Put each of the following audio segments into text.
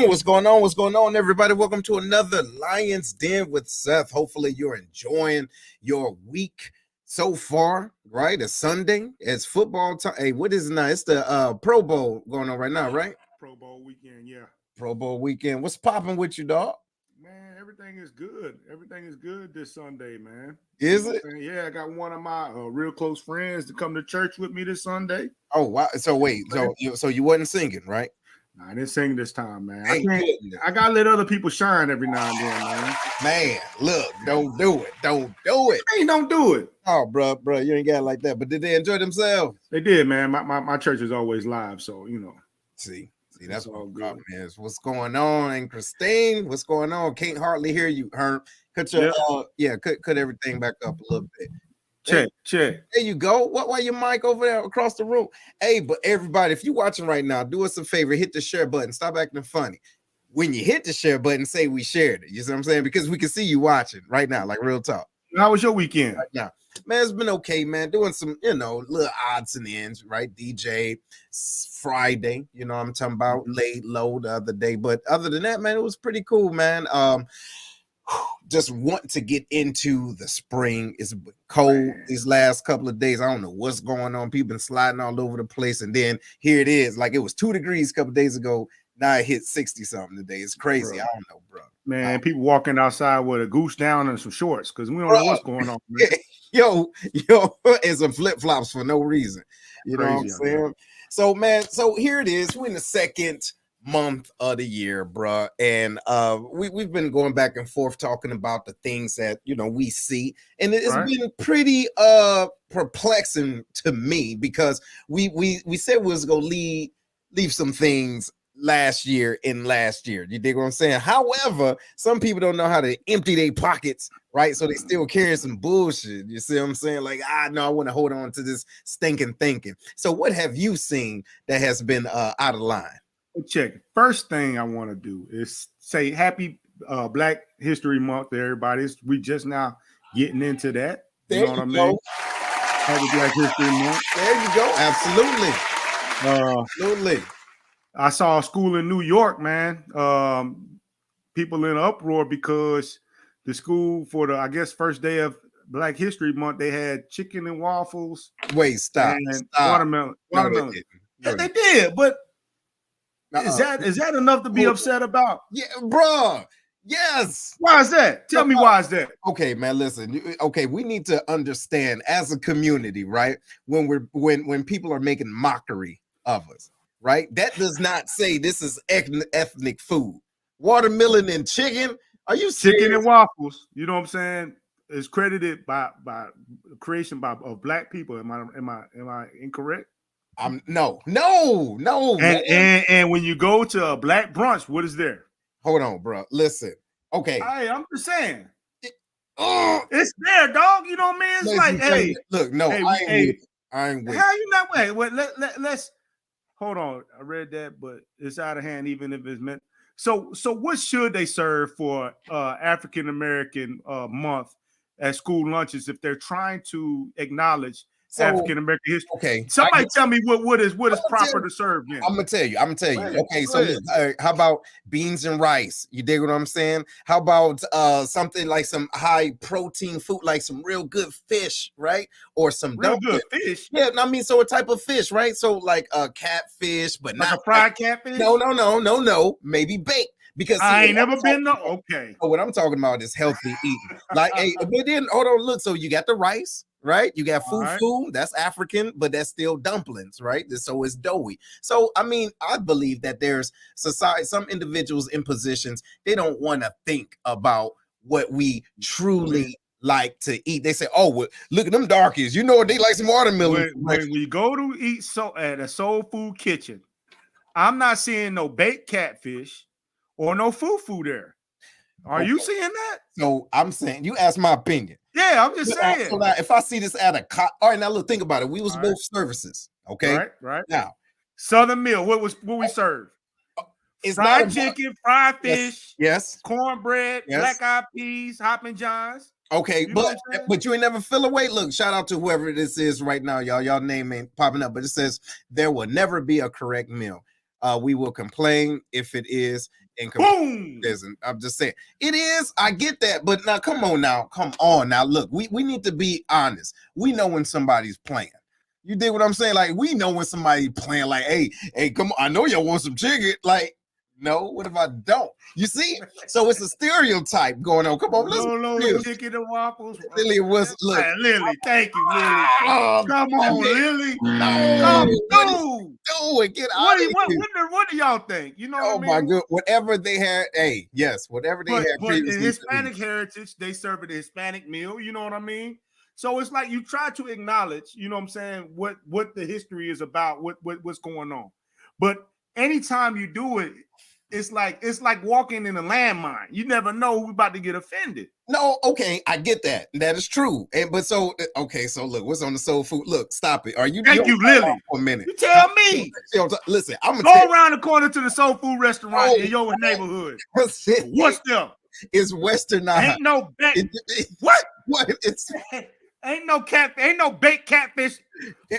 What's going on? What's going on, everybody? Welcome to another Lion's Den with Seth. Hopefully, you're enjoying your week so far, right? It's Sunday. It's football time. Hey, what is it now? It's the Pro Bowl going on right now, right? Pro Bowl weekend, yeah. Pro Bowl weekend. What's popping with you, dog? Man, everything is good. Everything is good this Sunday, man. Is it? Yeah, I got one of my real close friends to come to church with me this Sunday. Oh, wow. So wait, so you wasn't singing, right? Nah, I didn't sing this time, man. I gotta let other people shine every now and then, man. Man, look, don't do it. Don't do it. Hey, don't do it. Oh, bro, you ain't got it like that. But did they enjoy themselves? They did, man. My church is always live, so you know. See, that's all what good. Is. What's going on? And Christine, what's going on? Can't hardly hear you, Herb. Cut your cut everything back up a little bit. Check. There you go. Why your mic over there across the room? Hey, but everybody, if you're watching right now, do us a favor, hit the share button. Stop acting funny. When you hit the share button, say we shared it. You see what I'm saying? Because we can see you watching right now, like real talk. How was your weekend? Right now, man, it's been okay, man. Doing some, little odds and ends, right? DJ Friday, I'm talking about laid low the other day. But other than that, man, it was pretty cool, man. Just want to get into the spring. It's cold these last couple of days. I don't know what's going on. People been sliding all over the place, and then here it is. Like it was 2 degrees a couple of days ago. Now it hit 60 something today. It's crazy. Bro. I don't know, bro. Man, people walking outside with a goose down and some shorts because we don't Bro. know what's going on. Man. Yo, and some flip flops for no reason. You know what I'm saying? So, man, so here it is. We're in the second month of the year, bruh. And we've been going back and forth talking about the things that, you know, we see. And it's been pretty perplexing to me because we said we was gonna leave some things last year. You dig what I'm saying? However, some people don't know how to empty their pockets, right? So they still carrying some bullshit. You see what I'm saying? Like, no, I want to hold on to this stinking thinking. So what have you seen that has been out of line? Check. First thing I want to do is say happy Black History Month to everybody. We just now getting into that. You know what I mean? Happy Black History Month. There you go. Absolutely. I saw a school in New York, man. People in uproar because the school for the, I guess, first day of Black History Month, they had chicken and waffles. Wait, stop. Watermelon. No, they did, but is that enough to be upset about? Yeah, bro. Yes. Why is that? Tell me why is that? Okay, man. Listen. Okay, we need to understand as a community, right? When people are making mockery of us, right? That does not say this is ethnic food. Watermelon and chicken. Are you serious? Chicken and waffles? You know what I'm saying? Is credited by creation of Black people. Am I incorrect? No. And when you go to a Black brunch, what is there? Hold on, bro. Listen. Okay. I'm just saying. It's there, dog. You know what I mean? It's like, hey, look, no, I ain't with. How you not wait? Let's hold on. I read that, but it's out of hand, even if it's meant. So what should they serve for African American month at school lunches if they're trying to acknowledge African American history? Okay, somebody tell me what is proper to serve. Then I'm gonna tell you. Okay, so how about beans and rice? You dig what I'm saying? How about something like some high protein food, like some real good fish, right? Or some real good fish. Yeah, I mean, so a type of fish, right? So like catfish, but like not a fried catfish. No, maybe baked. Because I ain't never been okay. What I'm talking about is healthy eating. Like, hey, but then hold on, look. So you got the rice, right? You got fufu, that's African, but that's still dumplings, right? So it's doughy. So I mean, I believe that there's some individuals in positions, they don't want to think about what we truly like to eat. They say, oh, well, look at them darkies. You know, they like some watermelon. When we go to eat at a soul food kitchen, I'm not seeing no baked catfish or no fufu there. Are you seeing that? So I'm saying, you asked my opinion. Yeah, I'm just saying. So now, if I see this at all right, now look, think about it. We was both services, okay? Right. Now, Southern meal. What we served? It's fried chicken, fried fish, yes, cornbread, black eyed peas, Hoppin' Johns. Okay, but you ain't never feel away. Look, shout out to whoever this is right now, y'all. Y'all name ain't popping up, but it says there will never be a correct meal. We will complain if it is. And boom, isn't. I'm just saying it is. I get that, but now come on now. Look, we need to be honest. We know when somebody's playing. You dig what I'm saying? Like, we know when somebody's playing. Like, hey, come on. I know y'all want some chicken. Like, no, what if I don't? You see? So it's a stereotype going on. Come on, listen. Chicken and waffles. Lily was look. Lily, thank you, Lily. Come on, Lily. Come through. Do it. Get out of here. What do y'all think? You know what I mean? Oh my good. Whatever they had, whatever they had previously. In Hispanic heritage, they serve a Hispanic meal. You know what I mean? So it's like you try to acknowledge, you know what I'm saying, what the history is about, what's going on. But anytime you do it, it's like walking in a landmine. You never know who's about to get offended. No, okay, I get that. That is true. So look, what's on the soul food? Look, stop it. Thank you, Lily. For a minute. You tell me. Listen, I'm gonna go around the corner to the soul food restaurant in your neighborhood. What's them? It's Western. Ain't no what? It's ain't no baked catfish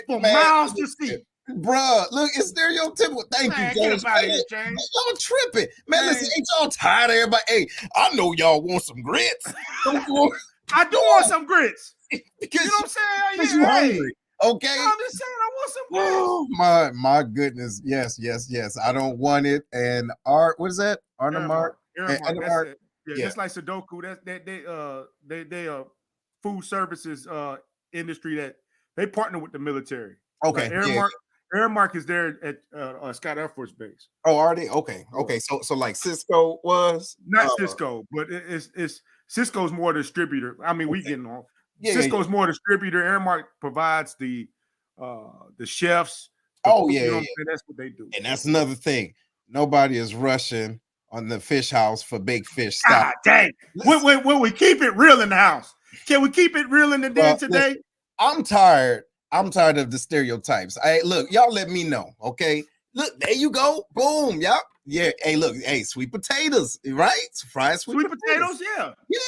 for miles to see. Bruh, look, it's stereotypical. Thank you, James. Y'all tripping. Man, listen, ain't y'all tired of everybody? Hey, I know y'all want some grits. I do want some grits. Because you know what I'm saying? Because you're hungry. Okay. I'm just saying, I want some grits. Oh my goodness. Yes. I don't want it. And art, what is that? Arnemark? Aramark. That's it. Yeah, Yeah. just like Sudoku. That's they food services industry that they partner with the military. Okay. Like Aramark is there at Scott Air Force Base. Oh, are they? Okay. So like Cisco was not Cisco, but it's Cisco's more distributor. I mean, we getting on. Cisco's more distributor. Aramark provides the chefs. You know what I'm saying? That's what they do. And that's another thing. Nobody is rushing on the fish house for big fish. Stop. Dang. When we keep it real in the house. Can we keep it real in the den today? Listen, I'm tired of the stereotypes. Look, y'all let me know, okay? Look, there you go. Boom. Yep. Yeah. Hey, look. Hey, sweet potatoes, right? Fried sweet potatoes. Yeah. You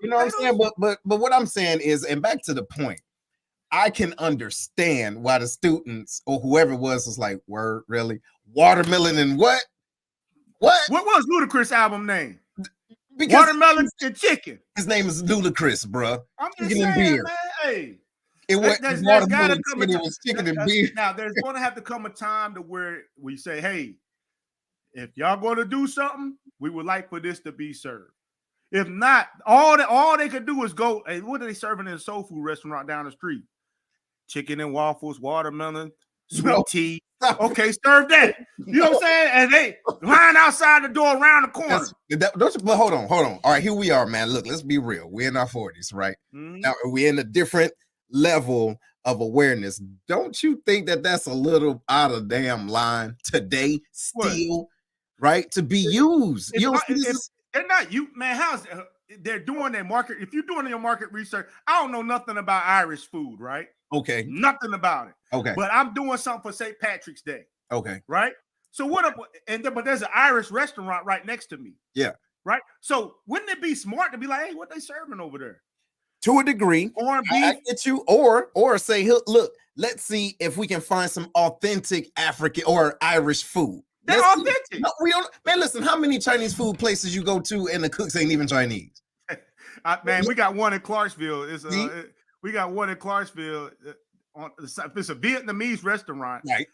know what I'm saying? But what I'm saying is, and back to the point, I can understand why the students or whoever it was like, word, really? Watermelon and what? What was Ludacris' album name? Because Watermelon and chicken. His name is Ludacris, bro. I'm just saying, man. Hey. It was chicken and beer. Now, there's going to have to come a time to where we say, hey, if y'all going to do something, we would like for this to be served. If not, all they could do is go, hey, what are they serving in a soul food restaurant down the street? Chicken and waffles, watermelon, sweet tea. Okay, serve that. You know what I'm saying? And they line outside the door around the corner. But hold on. All right, here we are, man. Look, let's be real. We're in our 40s, right? Mm-hmm. Now we're in a different level of awareness. Don't you think that that's a little out of damn line today still, right? To be used. They're not you, man. How's they're doing their market? If you're doing your market research, I don't know nothing about Irish food, right? Okay. Nothing about it. Okay. But I'm doing something for St. Patrick's Day. Okay. Right? So but there's an Irish restaurant right next to me. Yeah. Right? So wouldn't it be smart to be like, hey, what they serving over there? To a degree. Corned beef. I get you. Or say, look, let's see if we can find some authentic African or Irish food. They're authentic. No, we don't. Man, listen, how many Chinese food places you go to and the cooks ain't even Chinese? Man, we got one in Clarksville. We got one in Clarksville. It's a Vietnamese restaurant, right?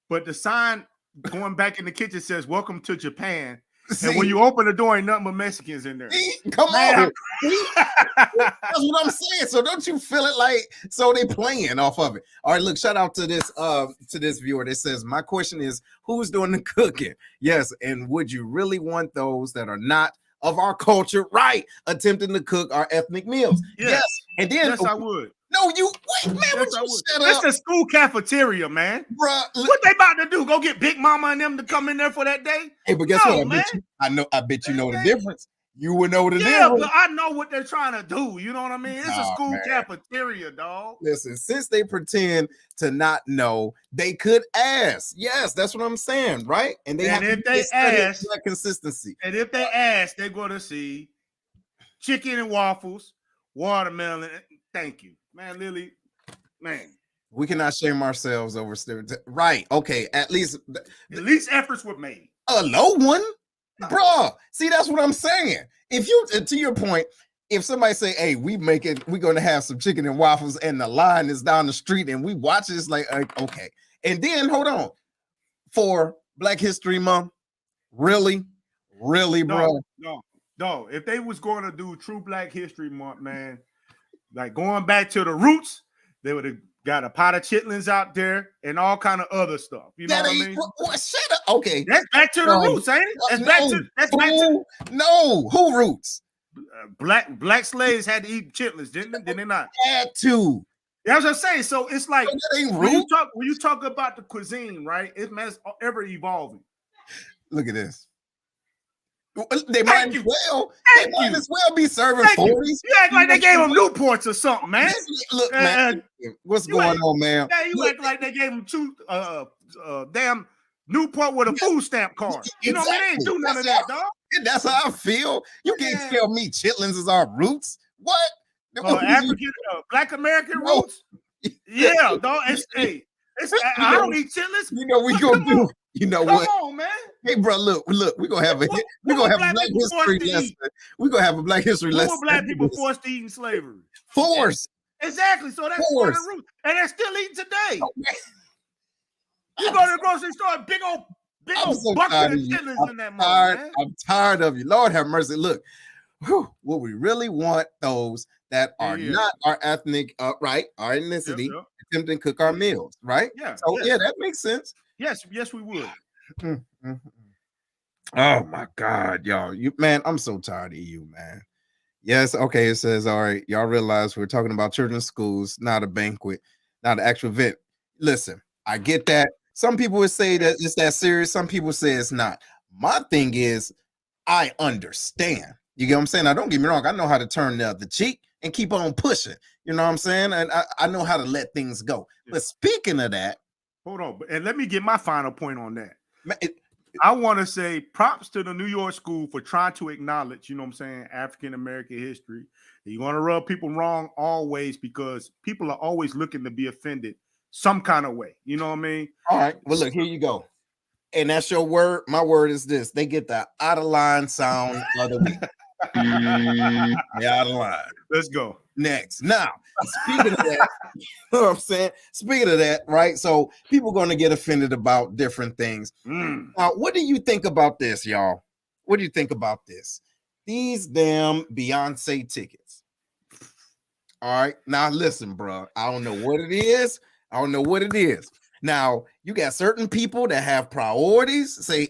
But the sign going back in the kitchen says "Welcome to Japan." See? And when you open the door, ain't nothing but Mexicans in there. Come on. That's what I'm saying. So don't you feel it like so they playing off of it? All right, look, shout out to this viewer that says, my question is, who's doing the cooking? Yes, and would you really want those that are not of our culture, right, attempting to cook our ethnic meals? Yes. And then yes, I would. No, you wait, man. Yes, shut up. It's the school cafeteria, man. Bruh, what they about to do? Go get Big Mama and them to come in there for that day? Hey, but guess what? I bet you know the difference. You would know the difference. But I know what they're trying to do. You know what I mean? It's a school cafeteria, dog. Listen, since they pretend to not know, they could ask. Yes, that's what I'm saying, right? And if they ask that consistency. And if they ask, they're going to see chicken and waffles, watermelon. Thank you. Man, Lily, man. We cannot shame ourselves over stereotypes. Right. Okay. At least efforts were made. A low one? Bruh. See, that's what I'm saying. If you, to your point, if somebody say, hey, we're going to have some chicken and waffles and the line is down the street and we watch it, it's like, okay. And then, hold on. For Black History Month, really, bro? No. If they was going to do true Black History Month, man, like going back to the roots, they would have got a pot of chitlins out there and all kind of other stuff. You know what I mean? Shut up. Okay. That's back to the roots, ain't it? That's back to no. Who roots? Black slaves had to eat chitlins, didn't they not? Had to. That's what I'm saying. So it's like when you talk about the cuisine, right? It's ever evolving. Look at this. They might as well be serving 40s. You act like they gave them Newports or something, man. Look, man, what's going on, man? Yeah, you act like they gave them two damn Newport with a food stamp card. You know what I mean? They ain't do none of that, dog. That's how I feel. You can't tell me chitlins is our roots. What? African, Black American roots? Yeah, dog. I don't eat chitlins. You know we gonna do. You know what? Come on, man. Hey, bro, look. We're gonna have a Black History lesson. We're gonna have a Black History lesson. Black people forced to eat in slavery? Forced. Exactly. So that's part of the root. And they're still eating today. Oh, you go to the grocery store, big old so bucket of chitlins in that mug, man. I'm tired of you. Lord have mercy. Look, what we really want those that are not our ethnic, right, our ethnicity, attempting to cook our meals, right? Yeah. So yeah, that makes sense. Yes, we would. Oh my God, y'all. Man, I'm so tired of you, man. Yes, okay. It says, all right, y'all realize we're talking about children's schools, not a banquet, not an actual event. Listen, I get that. Some people would say that it's that serious, some people say it's not. My thing is, I understand. You get what I'm saying? Now, don't get me wrong, I know how to turn the cheek and keep on pushing. You know what I'm saying? And I know how to let things go. But speaking of that, hold on, and let me get my final point on that. Man, I want to say props to the New York school for trying to acknowledge, you know what I'm saying, African American history. You're going to rub people wrong always because people are always looking to be offended some kind of way. You know what I mean? All right. Well, look, here you go. And that's your word. My word is this. They get the out of line sound of the week. They're out of line. Let's go. Next. Now, speaking of that, you know what I'm saying? Speaking of that, right? So people are going to get offended about different things. Now, what do you think about this, y'all? What do you think about this? These damn Beyonce tickets. All right. Now, listen, bro. I don't know what it is. Now, you got certain people that have priorities. Say,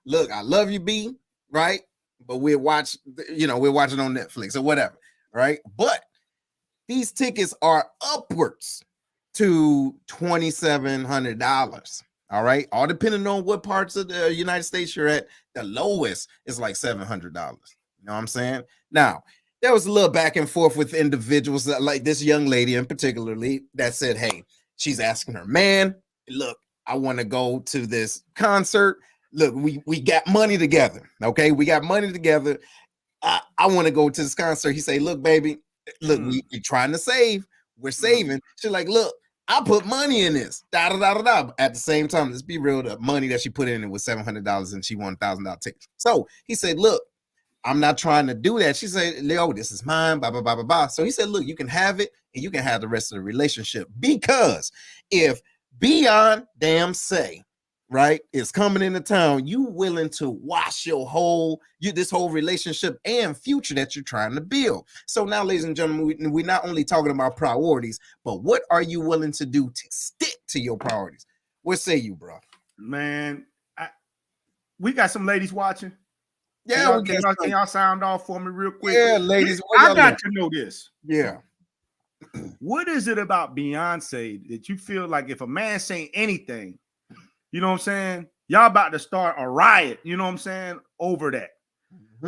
look, I love you, B, right? But we're watching on Netflix or whatever, right? But these tickets are upwards to $2,700. All right, all depending on what parts of the United States you're at. The lowest is like $700. You know what I'm saying? Now, there was a little back and forth with individuals that, like this young lady in particularly, that said, hey, she's asking her man, look, I want to go to this concert. Look, we got money together. Okay, we got money together. I want to go to this concert. He say, look, baby, look, we're trying to save. We're saving. She's like, look, I put money in this. Da, da, da, da, da. At the same time, let's be real, the money that she put in it was $700 and she won $1,000 ticket. So he said, look, I'm not trying to do that. She said, Leo, this is mine, blah, blah, blah, blah, blah. So he said, look, you can have it and you can have the rest of the relationship, because if Beyond damn say, right, is coming into town, you willing to wash this whole relationship and future that you're trying to build. So now, ladies and gentlemen, we're not only talking about priorities, but what are you willing to do to stick to your priorities? What say you, bro? Man, we got some ladies watching. Yeah, can y'all sound off for me real quick? Yeah, ladies, I got to know this. Yeah. What is it about Beyonce that you feel like if a man say anything, you know what I'm saying, y'all about to start a riot, you know what I'm saying, over that?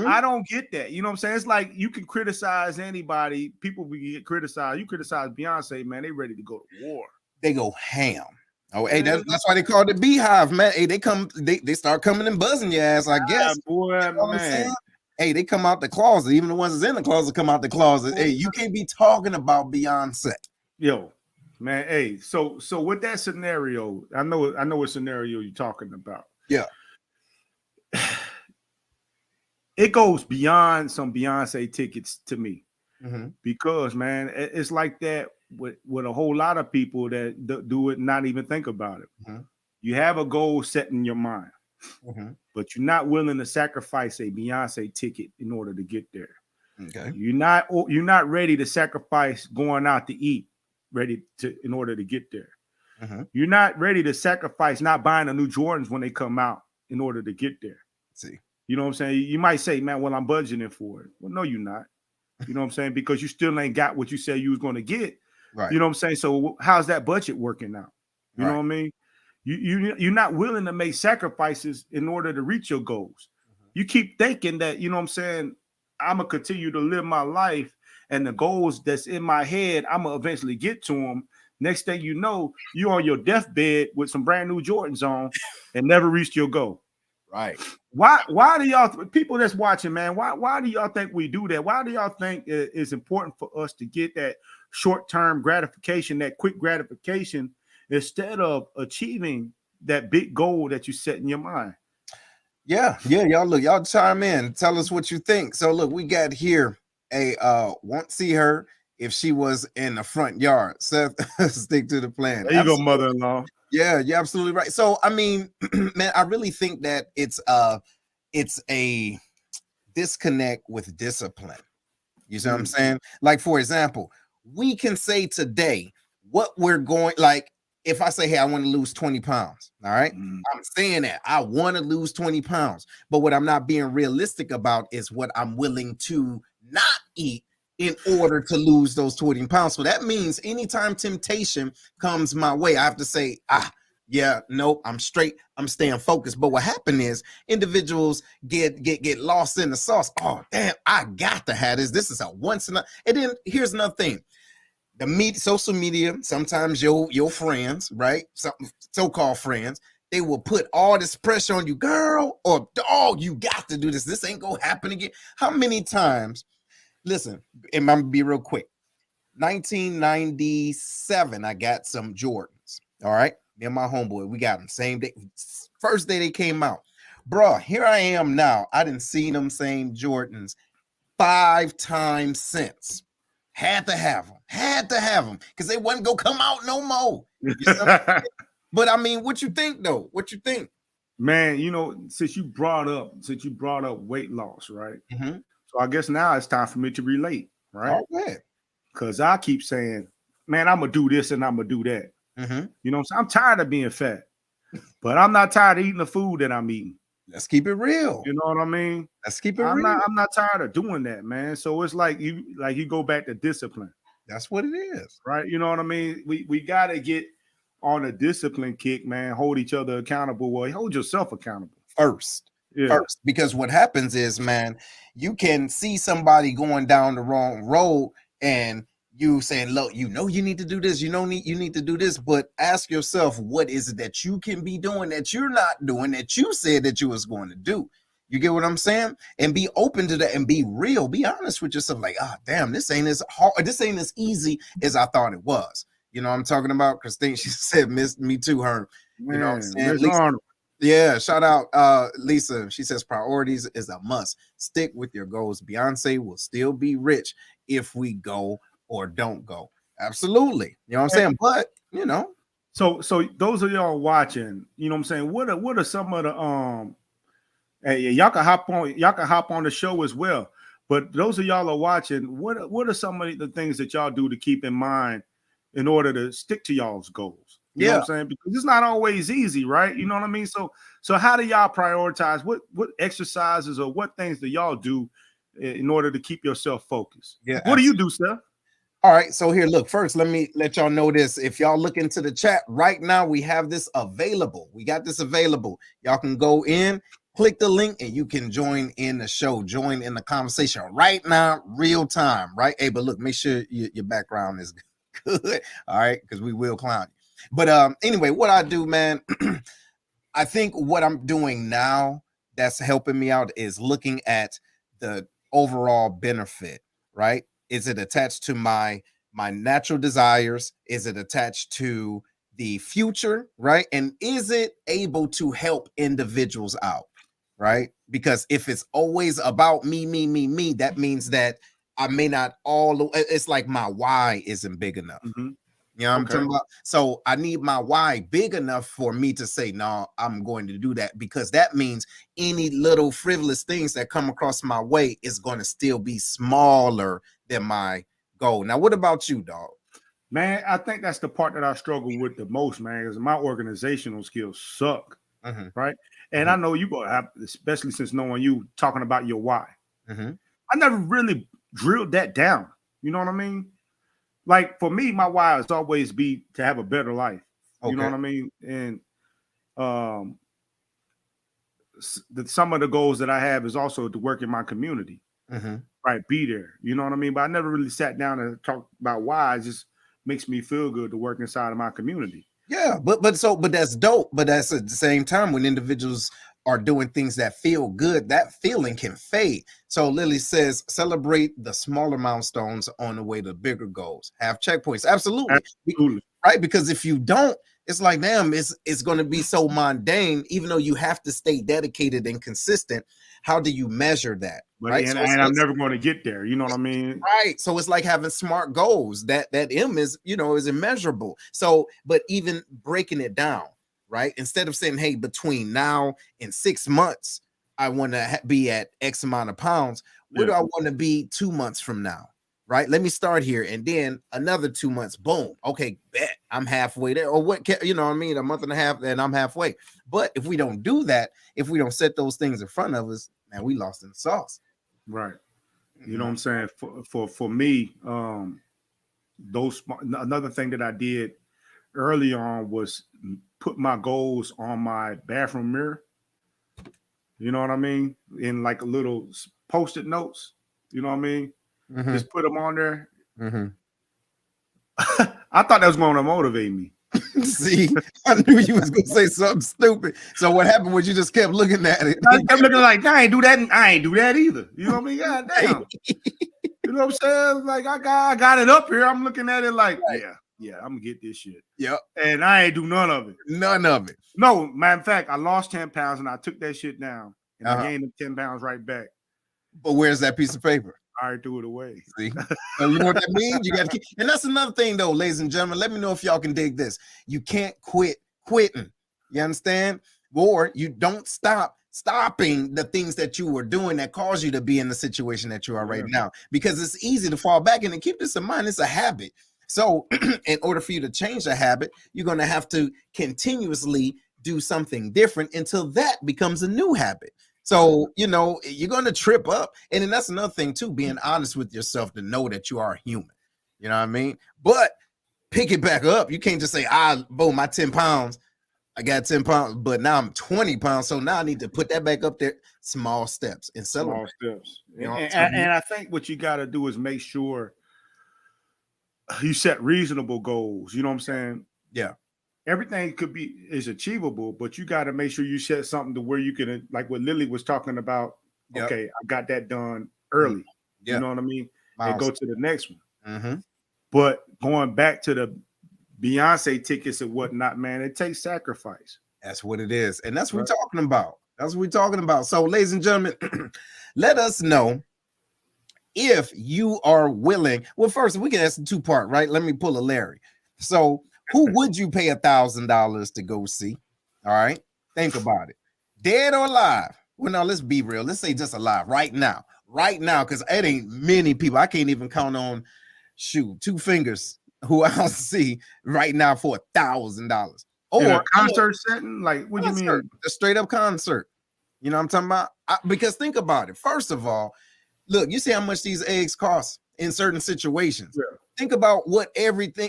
I don't get that. You know what I'm saying? It's like you can criticize anybody. People will get criticized. You criticize Beyonce, man, they ready to go to war. They go ham. Oh, hey, that's why they call it Beehive, man. Hey, they start coming and buzzing your ass, I guess. Boy, you know man. Hey, they come out the closet. Even the ones that's in the closet come out the closet. Hey, you can't be talking about Beyonce. Yo, man. Hey, so with that scenario, I know what scenario you're talking about. Yeah. It goes beyond some Beyonce tickets to me, because, man, it's like that with a whole lot of people that do it and not even think about it. You have a goal set in your mind, but you're not willing to sacrifice a Beyonce ticket in order to get there. Okay. You're not ready to sacrifice going out to eat in order to get there. You're not ready to sacrifice not buying the new Jordans when they come out in order to get there. See. You know what I'm saying? You might say, man, well, I'm budgeting for it. Well, no, you're not. You know what I'm saying? Because you still ain't got what you said you was going to get. Right. You know what I'm saying? So how's that budget working out? You know what I mean? You're not willing to make sacrifices in order to reach your goals. You keep thinking that, you know what I'm saying, I'm going to continue to live my life and the goals that's in my head, I'm going to eventually get to them. Next thing you know, you're on your deathbed with some brand new Jordans on and never reached your goal. Right. Why do y'all people that's watching, man? Why do y'all think we do that? Why do y'all think it's important for us to get that short-term gratification, that quick gratification, instead of achieving that big goal that you set in your mind? Yeah, y'all chime in, tell us what you think. So look, we got here a won't see her if she was in the front yard. Seth, stick to the plan. There you go, mother-in-law. Yeah, you're absolutely right. So I mean, man, I really think that it's a disconnect with discipline. You see what I'm saying? Like, for example, we can say today what we're going, like, if I say, hey, I want to lose 20 pounds, all right? I'm saying that I want to lose 20 pounds. But what I'm not being realistic about is what I'm willing to not eat in order to lose those 20 pounds. So that means anytime temptation comes my way, I have to say, yeah, nope, I'm straight. I'm staying focused. But what happened is individuals get lost in the sauce. Oh, damn, I got to have this. This is a once in a. And then here's another thing. The social media, sometimes your friends, right? So-called friends, they will put all this pressure on you, girl or dog. You got to do this. This ain't gonna happen again. How many times? Listen, and I'm gonna be real quick. 1997, I got some Jordans. All right. Me and my homeboy, we got them same day, first day they came out. Bruh, here I am now. I didn't see them same Jordans 5 times since. Had to have them because they wasn't gonna come out no more. But I mean, what you think though? What you think? Man, you know, since you brought up weight loss, right? So I guess now it's time for me to relate, right? Because I keep saying, man, I'm gonna do this and I'm gonna do that. You know, so I'm tired of being fat, but I'm not tired of eating the food that I'm eating. Let's keep it real. You know what I mean? Let's keep it real. I'm not tired of doing that, man. So it's like you go back to discipline. That's what it is, right? You know what I mean? We gotta get on a discipline kick, man. Hold each other accountable. Well, hold yourself accountable first. Because what happens is, man, you can see somebody going down the wrong road and you saying, look, you know, you need to do this, you need to do this, but ask yourself, what is it that you can be doing that you're not doing that you said that you was going to do? You get what I'm saying? And be open to that and be real. Be honest with yourself. Like, damn, this ain't as hard, this ain't as easy as I thought it was. You know what I'm talking about? Christine, she said, me too, her. You know what I'm saying? Lisa, yeah, shout out Lisa. She says priorities is a must. Stick with your goals. Beyonce will still be rich if we go or don't go. Absolutely. You know what I'm saying? But, you know. So those of y'all watching, you know what I'm saying? What are some of the hey, y'all can hop on the show as well. But those of y'all are watching, what are some of the things that y'all do to keep in mind in order to stick to y'all's goals? You know what I'm saying? Because it's not always easy, right? You know what I mean? So how do y'all prioritize? What exercises or what things do y'all do in order to keep yourself focused? Yeah. What do you do, Steph? All right, so here, look, first, let me let y'all know this. If y'all look into the chat right now, we have this available. We got this available. Y'all can go in, click the link, and you can join in the show, join in the conversation right now, real time, right? Hey, but look, make sure your background is good, all right, because we will clown you. But anyway, what I do, man, I think what I'm doing now that's helping me out is looking at the overall benefit, right? Is it attached to my natural desires? Is it attached to the future, right? And is it able to help individuals out, right? Because if it's always about me, that means that I may not it's like my why isn't big enough. You know what I'm talking about? So I need my why big enough for me to say, no, I'm going to do that, because that means any little frivolous things that come across my way is going to still be smaller than my goal. Now, what about you, dog? Man, I think that's the part that I struggle with the most, man, because my organizational skills suck, right? And I know you go have, especially since knowing you talking about your why. I never really drilled that down. You know what I mean? Like for me, my why is always be to have a better life. You know what I mean? And some of the goals that I have is also to work in my community, right? Be there. You know what I mean? But I never really sat down and talked about why. It just makes me feel good to work inside of my community. Yeah, but that's dope. But that's at the same time, when individuals are doing things that feel good, that feeling can fade. So Lily says, celebrate the smaller milestones on the way to bigger goals. Have checkpoints. Absolutely. Right? Because if you don't, It's like, damn, it's going to be so mundane, even though you have to stay dedicated and consistent. How do you measure that? But Right. and I'm never going to get there. You know what I mean? Right. So it's like having smart goals. That M is, is immeasurable. So, but even breaking it down, right? Instead of saying, hey, between now and 6 months, I want to be at X amount of pounds. Where do I want to be 2 months from now? Right. Let me start here. And then another 2 months, boom. Okay, bet I'm halfway there. Or what, you know what I mean? A month and a half, and I'm halfway. But if we don't do that, if we don't set those things in front of us, man, we lost in the sauce. Right. You know what I'm saying? For me, another thing that I did early on was put my goals on my bathroom mirror. You know what I mean? In like a little post-it notes. You know what I mean? Mm-hmm. Just put them on there. Mm-hmm. I thought that was going to motivate me. See, I knew you was going to say something stupid. So what happened was you just kept looking at it. I kept looking like, I ain't do that. I ain't do that either. You know what I mean? God damn. You know what I'm saying? Like I got it up here. I'm looking at it like, yeah, I'm gonna get this shit. Yep. And I ain't do none of it. None of it. No, matter of fact, I lost 10 pounds and I took that shit down and I gained the 10 pounds right back. But where's that piece of paper? I threw it away. See? So you know what that means? You got to keep, and that's another thing though, ladies and gentlemen. Let me know if y'all can dig this. You can't quit quitting. You understand? Or you don't stopping the things that you were doing that caused you to be in the situation that you are right now, because it's easy to fall back in. And keep this in mind, it's a habit. So in order for you to change a habit, you're going to have to continuously do something different until that becomes a new habit. So, you're going to trip up. And then that's another thing too, being honest with yourself to know that you are human. You know what I mean? But pick it back up. You can't just say, boom, my 10 pounds. I got 10 pounds, but now I'm 20 pounds. So now I need to put that back up there. Small steps and celebrate. Small steps. And I think what you got to do is make sure you set reasonable goals. You know what I'm saying? Yeah. Everything is achievable, but you got to make sure you set something to where you can, like what Lily was talking about. Yep. Okay, I got that done early. Yep. You know what I mean? And go to the next one. Mm-hmm. But going back to the Beyonce tickets and whatnot, man, it takes sacrifice. That's what it is. And that's what we're talking about. That's what we're talking about. So, ladies and gentlemen, let us know if you are willing. Well, first, we can ask a two-part, right? Let me pull a Larry. So, who would you pay $1,000 to go see? All right. Think about it. Dead or alive? Well, now let's be real. Let's say just alive right now. Right now, because it ain't many people. I can't even count on, two fingers who I'll see right now for $1,000. Or in a concert setting? Like, what do you mean? A straight up concert. You know what I'm talking about? Because think about it. First of all, look, you see how much these eggs cost in certain situations. Yeah. Think about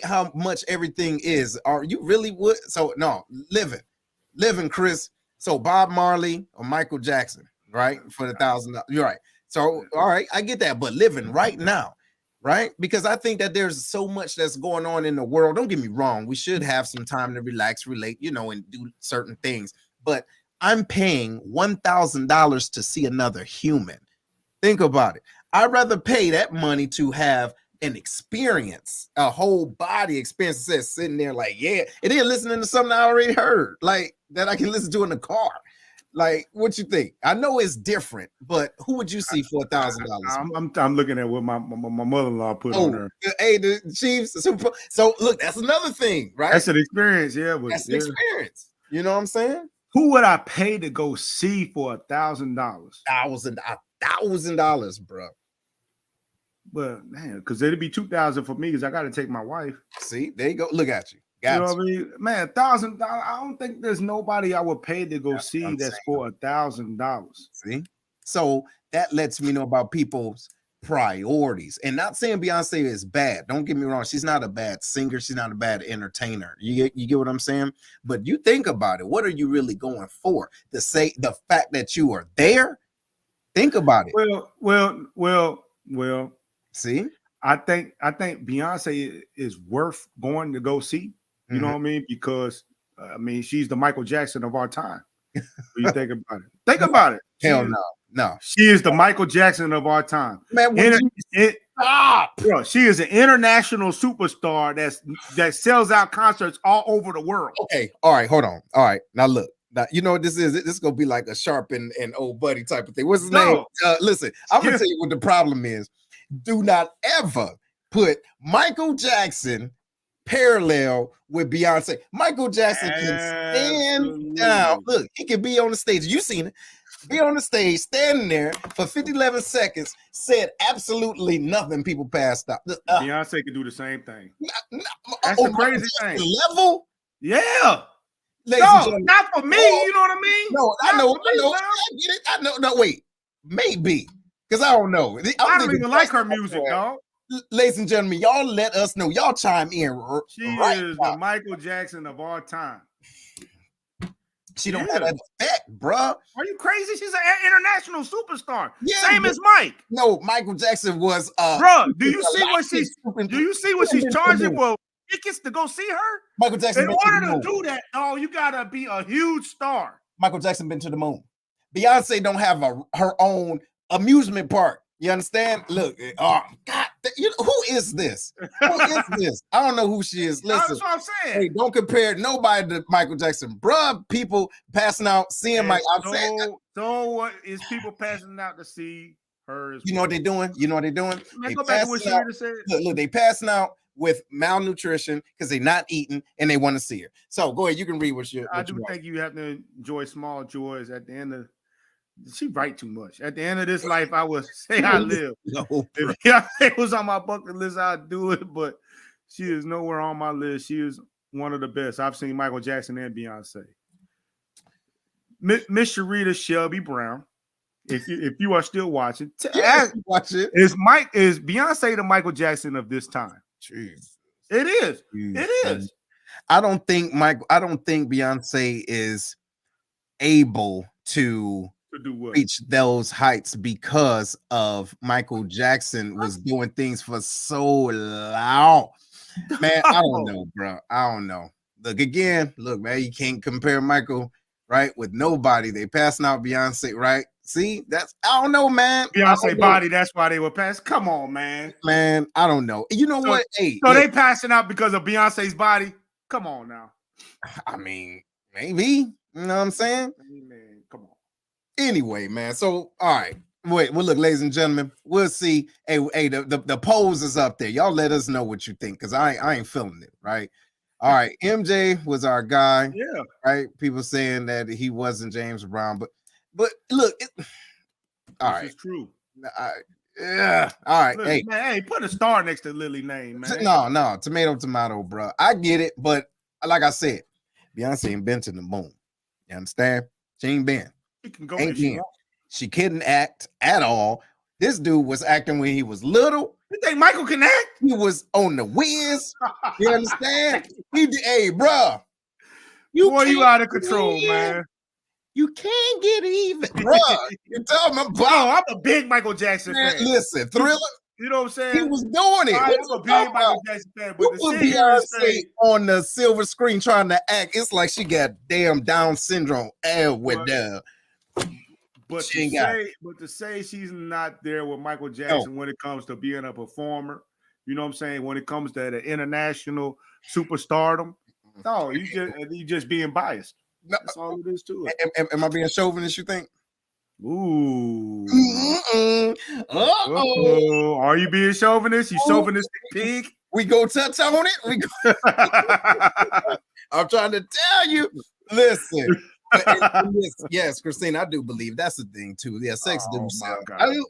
how much everything is. Are you really would? So no, living, Chris. So Bob Marley or Michael Jackson, right? For the $1,000. You're right. So, all right, I get that. But living right now, right? Because I think that there's so much that's going on in the world. Don't get me wrong. We should have some time to relax, relate, and do certain things. But I'm paying $1,000 to see another human. Think about it. I'd rather pay that money to have an experience, a whole body experience, sitting there like, yeah, and then listening to something I already heard, like that I can listen to in the car. Like, what you think? I know it's different, but who would you see for $1,000? I'm looking at what my mother-in-law put on her. Hey, the Chiefs. So look, that's another thing, right? That's an experience, yeah. But that's an experience. You know what I'm saying? Who would I pay to go see for $1,000? $1,000, bro. But man, because it'd be $2,000 for me because I got to take my wife. See, there you go. Look at you. You know what I mean? Man, $1,000. I don't think there's nobody I would pay to go see that's for $1,000. See, so that lets me know about people's priorities. And not saying Beyonce is bad. Don't get me wrong. She's not a bad singer. She's not a bad entertainer. You get what I'm saying? But you think about it. What are you really going for? To say the fact that you are there? Think about it. Well. See, I think Beyonce is worth going to go see. You know what I mean? Because she's the Michael Jackson of our time. What do you think about it? Think about it. Hell no. No. She is the Michael Jackson of our time. Man, stop. Bro, she is an international superstar that sells out concerts all over the world. Okay, all right, hold on. All right, now look. Now, you know what this is? This is gonna be like a Sharp and old buddy type of thing. What's his name? Listen, I'm gonna tell you what the problem is. Do not ever put Michael Jackson parallel with Beyonce. Michael Jackson can stand down. Look, he can be on the stage. You seen it. Be on the stage, standing there for 11 seconds, said absolutely nothing. People passed out. Beyonce can do the same thing. That's the crazy thing. Level? Yeah. No, not for me. You know what I mean? No, I know. I get it. I know. No, wait. Maybe. Because I don't know. I don't even like her music, dog. Ladies and gentlemen, y'all let us know. Y'all chime in. She is the Michael Jackson of our time. She don't have that effect, bruh. Are you crazy? She's an international superstar. Yeah, same as Mike. No, Michael Jackson was bruh, do you see what she's charging for tickets to go see her? Michael Jackson. In order to do that, you gotta be a huge star. Michael Jackson been to the moon. Beyonce don't have her own amusement park. You understand? Look, oh God, who is this? Who is this? I don't know who she is. Listen, that's what I'm saying. Hey, don't compare nobody to Michael Jackson, bruh. People passing out, seeing Mike. So what is people passing out to see her? You know what they're doing? You know what they're doing? Let's go back to what Sharita said. Look, they passing out with malnutrition because they're not eating and they want to see her. So go ahead, you can read what you. I do think you have to enjoy small joys at the end of. She write too much. At the end of this life, I would say I live. No, if Beyonce was on my bucket list, I'd do it, but she is nowhere on my list. She is one of the best. I've seen Michael Jackson and Beyonce. Miss Sharita Shelby Brown, if you are still watching, watch it. Is Beyonce the Michael Jackson of this time? Jeez. It is. It is. I don't think Beyonce is able to do what? Reach those heights because of Michael Jackson was doing things for so long. Man, I don't know, bro. I don't know. Look, man, you can't compare Michael, right, with nobody. They passing out Beyonce, right? See, I don't know, man. Beyonce body, that's why they were passed. Come on, man. Man, I don't know. You know what? Hey, so they passing out because of Beyonce's body? Come on now. I mean, maybe. You know what I'm saying? Man, come on. Anyway, man. So, all right. Well, look, ladies and gentlemen, we'll see. Hey, the polls is up there. Y'all let us know what you think, because I ain't feeling it, right? All right. MJ was our guy. Yeah. Right. People saying that he wasn't James Brown, but look, all right. It's true. Yeah. All right. Look, hey, man, put a star next to Lily name, man. No, tomato, bro. I get it, but like I said, Beyonce ain't been to the moon. You understand? She ain't been. She can go if she wants. She couldn't act at all. This dude was acting when he was little. You think Michael can act? He was on the Wiz. You understand? Hey, bro. You out of control, man. You can't get even, bro. You tell me, I'm a big Michael Jackson fan. Listen, Thriller. You know what I'm saying? He was doing it. I'm a big Michael Jackson fan. But put Beyonce on the silver screen trying to act. It's like she got damn Down syndrome. But to say she's not there with Michael Jackson when it comes to being a performer, you know what I'm saying? When it comes to the international superstardom, no, you just being biased. No, that's all it is to it. Am I being chauvinist, you think? Ooh. Uh-oh. Are you being chauvinist? You chauvinistic pig? We go touch on it. I'm trying to tell you. Listen. Yes, Christine, I do believe that's the thing too. Yeah, sex do sell.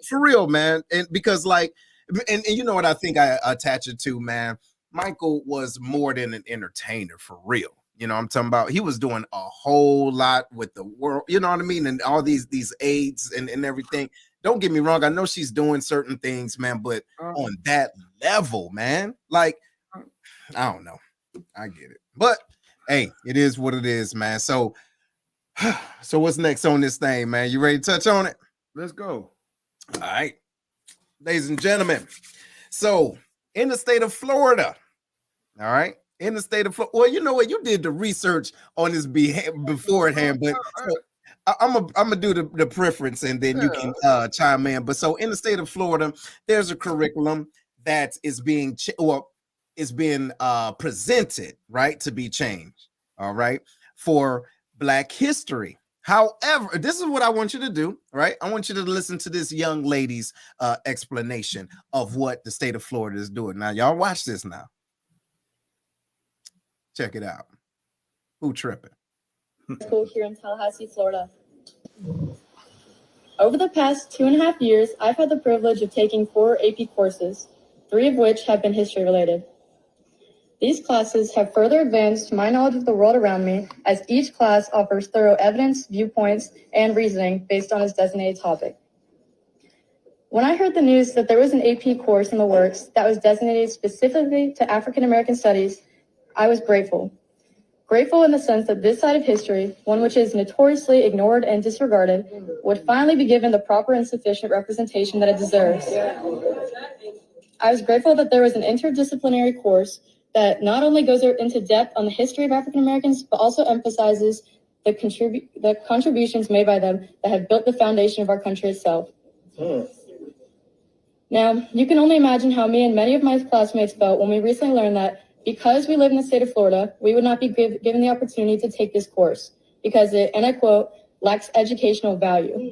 For real, man. And because and you know what I think I attach it to, man. Michael was more than an entertainer for real. You know, I'm talking about he was doing a whole lot with the world, you know what I mean? And all these aids and everything. Don't get me wrong. I know she's doing certain things, man, but on that level, man, like, I don't know. I get it. But hey, it is what it is, man. So what's next on this thing, man? You ready to touch on it? Let's go. All right. Ladies and gentlemen. So in the state of Florida, all right. In the state of Florida, well, you know what? You did the research on this beforehand, but I'm gonna do the preference, and then you can chime in. But so in the state of Florida, there's a curriculum that is being is being presented, right, to be changed. All right, for Black History. However, this is what I want you to do, right? I want you to listen to this young lady's explanation of what the state of Florida is doing. Now, y'all watch this now. Check it out. Who tripping? School here in Tallahassee, Florida. Over the past 2.5 years, I've had the privilege of taking 4 AP courses, 3 of which have been history related. These classes have further advanced my knowledge of the world around me, as each class offers thorough evidence, viewpoints, and reasoning based on its designated topic. When I heard the news that there was an AP course in the works that was designated specifically to African American studies, I was grateful. Grateful in the sense that this side of history, one which is notoriously ignored and disregarded, would finally be given the proper and sufficient representation that it deserves. I was grateful that there was an interdisciplinary course that not only goes into depth on the history of African Americans, but also emphasizes the contributions made by them that have built the foundation of our country itself. Now, you can only imagine how me and many of my classmates felt when we recently learned that because we live in the state of Florida, we would not be given the opportunity to take this course because it, and I quote, lacks educational value.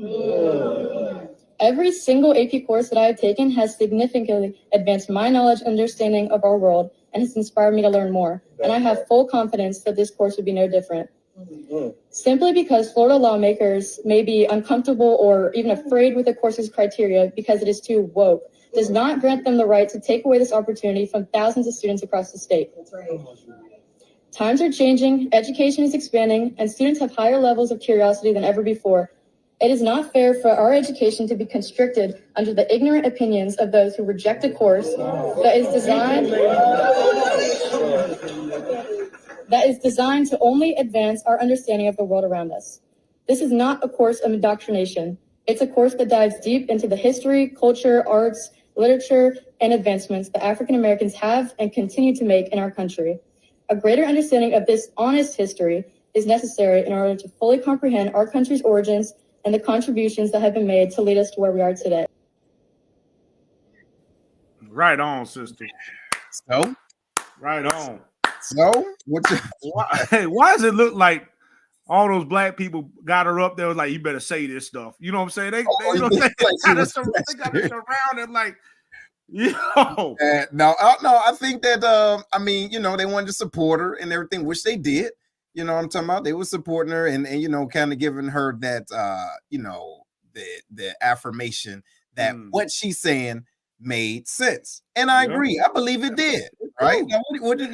Every single AP course that I have taken has significantly advanced my knowledge and understanding of our world and has inspired me to learn more. And I have full confidence that this course would be no different. Simply because Florida lawmakers may be uncomfortable or even afraid with the course's criteria because it is too woke, does not grant them the right to take away this opportunity from thousands of students across the state. That's right. Times are changing, education is expanding, and students have higher levels of curiosity than ever before. It is not fair for our education to be constricted under the ignorant opinions of those who reject a course that is designed to only advance our understanding of the world around us. This is not a course of indoctrination. It's a course that dives deep into the history, culture, arts, literature, and advancements that African Americans have and continue to make in our country. A greater understanding of this honest history is necessary in order to fully comprehend our country's origins and the contributions that have been made to lead us to where we are today. Right on, sister. So, right on. So, why does it look like all those black people got her up there? Was like, you better say this stuff. You know what I'm saying? They you know what I'm saying? They got us around and like, no, I think that I mean, you know, they wanted to support her and everything, which they did. You know what I'm talking about? They were supporting her and you know, kind of giving her that you know, the affirmation that what she's saying made sense. And I agree. I believe it did. Right? Now,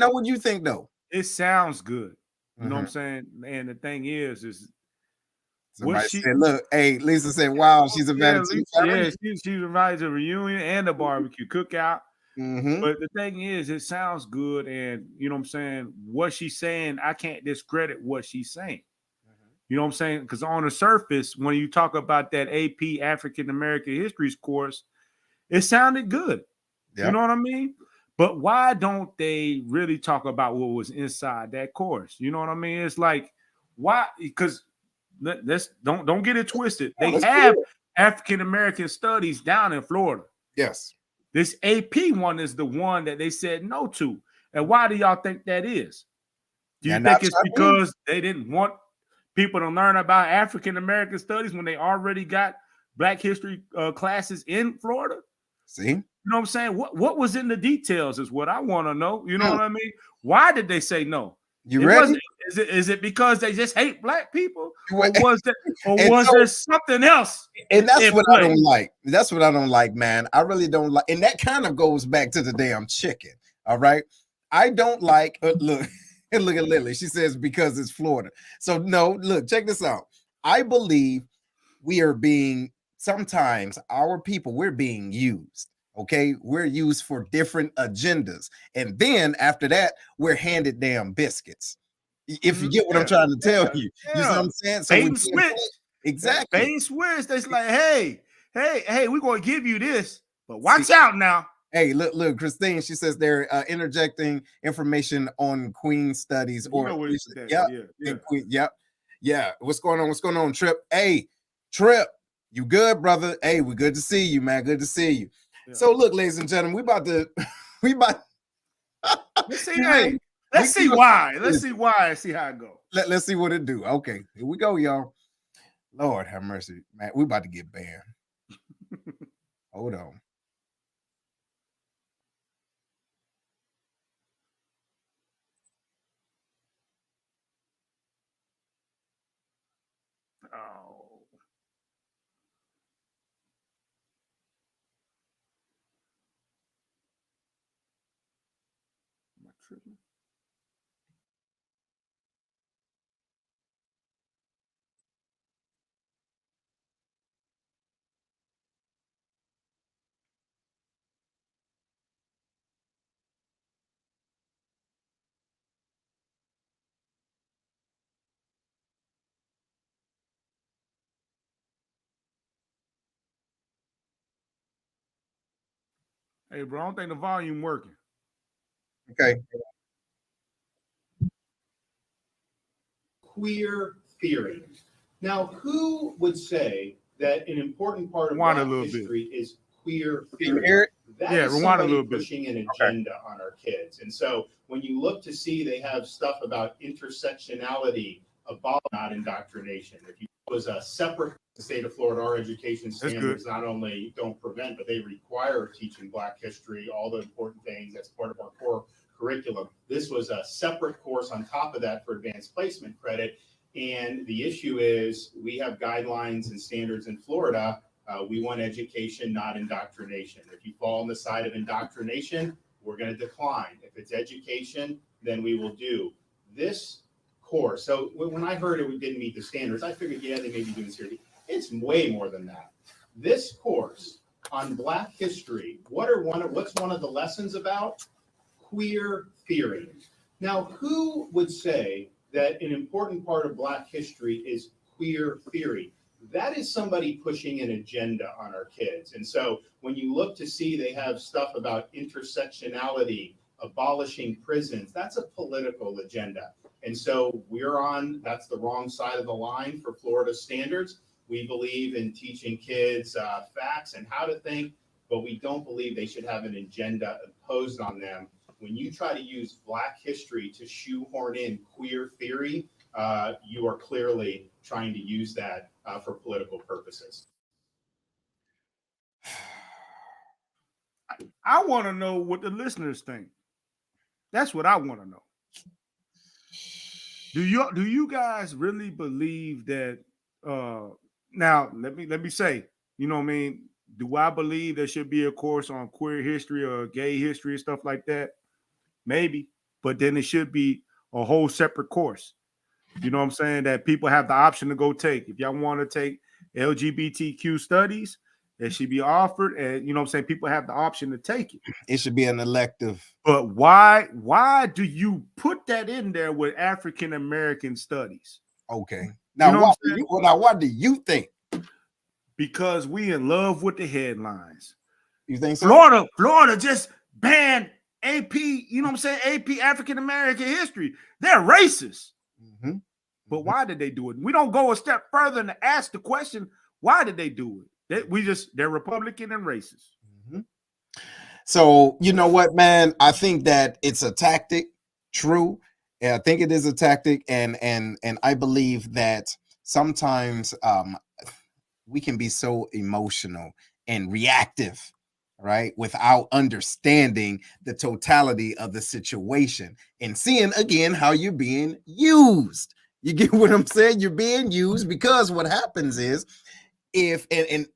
what do you think though? It sounds good. You know what I'm saying? And the thing is somebody said, look, hey, Lisa said, wow, she's invited to she's invited to a reunion and a barbecue cookout. But the thing is, it sounds good, and you know what I'm saying? What she's saying, I can't discredit what she's saying. You know what I'm saying? Because on the surface, when you talk about that AP African American Histories course, it sounded good. You know what I mean? But why don't they really talk about what was inside that course? You know what I mean? It's like, why? Because let's don't get it twisted. They have African American studies down in Florida. Yes. This AP one is the one that they said no to. And why do y'all think that is? Do you think it's because they didn't want people to learn about African American studies when they already got Black history classes in Florida? See? You know what I'm saying? What was in the details is what I want to know. You know what I mean? Why did they say no? You ready? Is it because they just hate Black people? Or was there something else? And that's what I don't like. That's what I don't like, man. I really don't like. And that kind of goes back to the damn chicken. All right. I don't like, look at Lily. She says because it's Florida. So no, look, check this out. I believe we are being, sometimes our people, we're being used. Okay, we're used for different agendas. And then after that, we're handed damn biscuits. If you get what I'm trying to tell you. You know what I'm saying? So we switch. Exactly. They switch. That's like, hey, we're going to give you this, but watch out now. Hey, look, Christine, she says they're interjecting information on Queen studies or Queen, Yeah, what's going on? What's going on, Trip? Hey, Trip, you good, brother? Hey, we good to see you, man. Good to see you. Yeah. So, look, ladies and gentlemen, we about to, Let's see. Hey, let's see why. Let's see why and see how it goes. Let's see what it do. Okay, here we go, y'all. Lord have mercy, man. We about to get banned. Hold on. Oh. Am I tripping? Hey, bro, I don't think the volume working. Okay. Queer theory. Now, who would say that an important part of Black history is queer theory? That is somebody pushing an agenda on our kids. And so when you look to see they have stuff about intersectionality, not indoctrination. If you was a separate state of Florida, our education standards not only don't prevent, but they require teaching Black history, all the important things. That's part of our core curriculum. This was a separate course on top of that for advanced placement credit. And the issue is we have guidelines and standards in Florida. We want education, not indoctrination. If you fall on the side of indoctrination, we're going to decline. If it's education, then we will do this course. So when I heard it didn't meet the standards, I figured, yeah, they may be doing serious. It's way more than that. This course on Black history, what's one of the lessons about? Queer theory. Now, who would say that an important part of Black history is queer theory? That is somebody pushing an agenda on our kids. And so when you look to see they have stuff about intersectionality, abolishing prisons, that's a political agenda. And so that's the wrong side of the line for Florida standards. We believe in teaching kids facts and how to think, but we don't believe they should have an agenda imposed on them. When you try to use Black history to shoehorn in queer theory, you are clearly trying to use that for political purposes. I want to know what the listeners think. That's what I want to know. Do you guys really believe that? Now, let me say, you know what I mean? Do I believe there should be a course on queer history or gay history and stuff like that? Maybe, but then it should be a whole separate course. You know what I'm saying? That people have the option to go take. If y'all want to take LGBTQ studies, it should be offered. And you know what I'm saying? People have the option to take it. It should be an elective. But why do you put that in there with African American studies? Okay. Now, you know what do you think? Because we in love with the headlines. You think so? Florida just banned AP, you know what I'm saying? AP African American history. They're racist. Mm-hmm. But why did they do it? We don't go a step further and ask the question, why did they do it? They're Republican and racist. Mm-hmm. So, you know what, man? I think that it's a tactic, true. And I think it is a tactic, and I believe that sometimes we can be so emotional and reactive, right, without understanding the totality of the situation and seeing again how you're being used. You get what I'm saying? You're being used because what happens is if and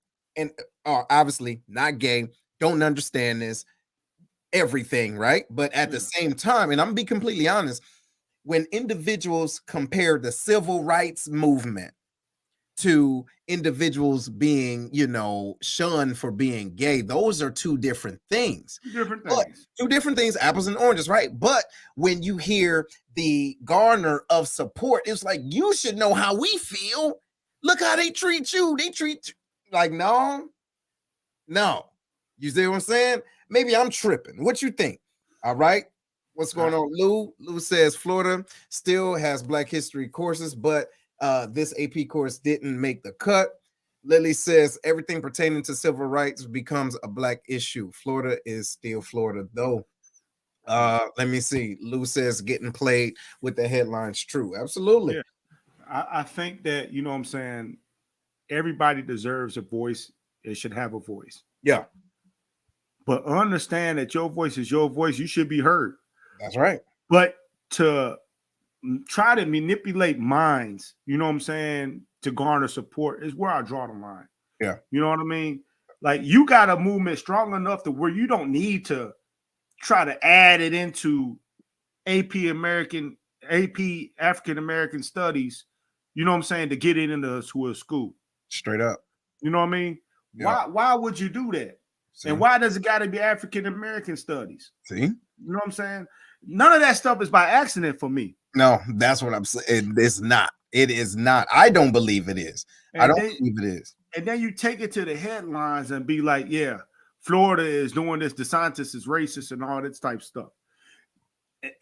obviously not gay, don't understand this everything, right? But at the same time, and I'm gonna be completely honest, when individuals compare the civil rights movement to individuals being, shunned for being gay, those are two different things. Two different things, apples and oranges, right? But when you hear the garner of support, it's like, you should know how we feel. Look how they treat you. They treat you like, no. You see what I'm saying? Maybe I'm tripping. What you think? All right. What's going on? Lou says Florida still has Black history courses, but this AP course didn't make the cut. Lily says everything pertaining to civil rights becomes a black issue. Florida is still Florida, though. Let me see. Lou says getting played with the headlines. True. Absolutely. Yeah. I think that, you know what I'm saying, everybody deserves a voice. It should have a voice. Yeah. But understand that your voice is your voice. You should be heard. That's right. But to try to manipulate minds, you know what I'm saying, to garner support is where I draw the line. Yeah. You know what I mean? Like, you got a movement strong enough to where you don't need to try to add it into AP African American studies, you know what I'm saying, to get it into a school. Straight up. You know what I mean? Yeah. Why would you do that? See? And why does it got to be African American studies? See? You know what I'm saying? None of that stuff is by accident for me. No, that's what I'm saying. It's not. It is not. I don't believe it is. I don't believe it is. And then you take it to the headlines and be like, yeah, Florida is doing this. DeSantis is racist and all this type of stuff.